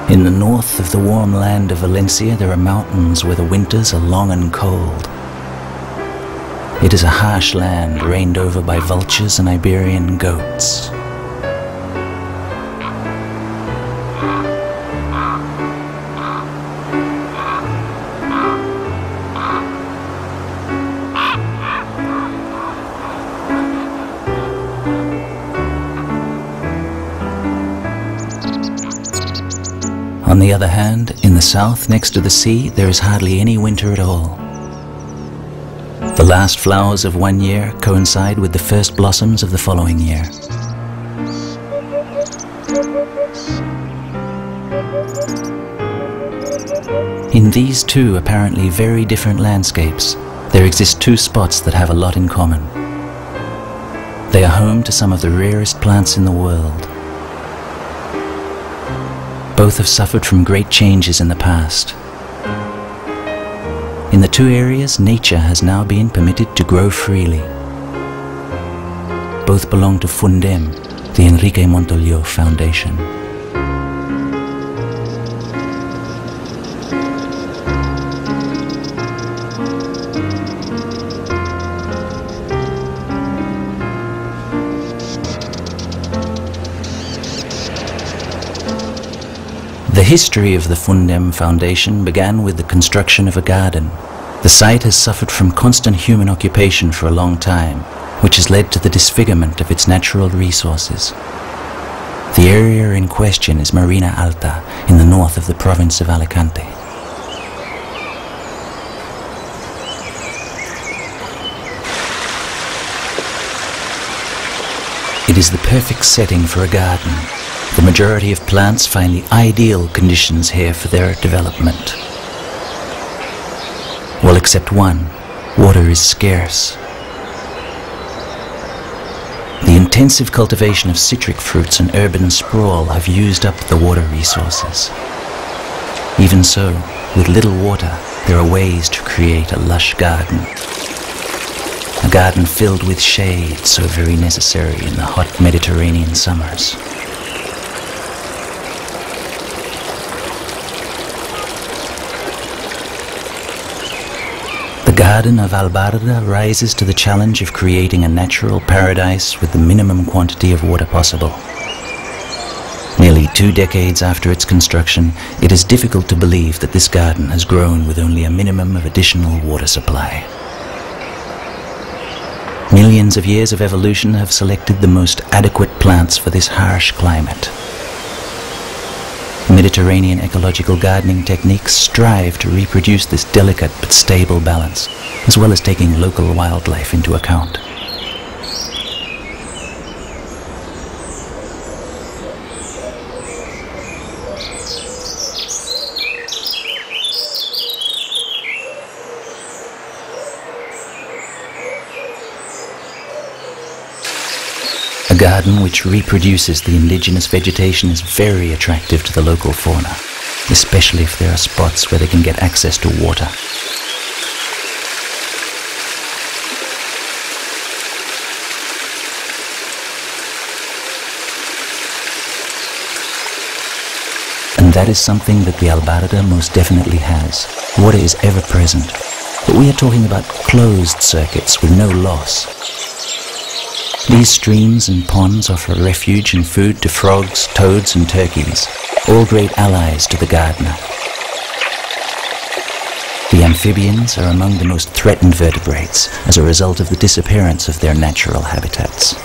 In the north of the warm land of Valencia, there are mountains where the winters are long and cold. It is a harsh land reigned over by vultures and Iberian goats. On the other hand, in the south, next to the sea, there is hardly any winter at all. The last flowers of one year coincide with the first blossoms of the following year. In these two apparently very different landscapes, there exist two spots that have a lot in common. They are home to some of the rarest plants in the world. Both have suffered from great changes in the past. In the two areas, nature has now been permitted to grow freely. Both belong to Fundem, the Enrique Montoliu Foundation. The history of the Fundem Foundation began with the construction of a garden. The site has suffered from constant human occupation for a long time, which has led to the disfigurement of its natural resources. The area in question is Marina Alta, in the north of the province of Alicante. It is the perfect setting for a garden. The majority of plants find the ideal conditions here for their development. Well, except one. Water is scarce. The intensive cultivation of citric fruits and urban sprawl have used up the water resources. Even so, with little water, there are ways to create a lush garden. A garden filled with shade, so very necessary in the hot Mediterranean summers. The Garden of Albarda rises to the challenge of creating a natural paradise with the minimum quantity of water possible. Nearly 2 decades after its construction, it is difficult to believe that this garden has grown with only a minimum of additional water supply. Millions of years of evolution have selected the most adequate plants for this harsh climate. Mediterranean ecological gardening techniques strive to reproduce this delicate but stable balance, as well as taking local wildlife into account. A garden which reproduces the indigenous vegetation is very attractive to the local fauna, especially if there are spots where they can get access to water. And that is something that the Albarda most definitely has. Water is ever present, but we are talking about closed circuits with no loss. These streams and ponds offer refuge and food to frogs, toads and turkeys, all great allies to the gardener. The amphibians are among the most threatened vertebrates as a result of the disappearance of their natural habitats.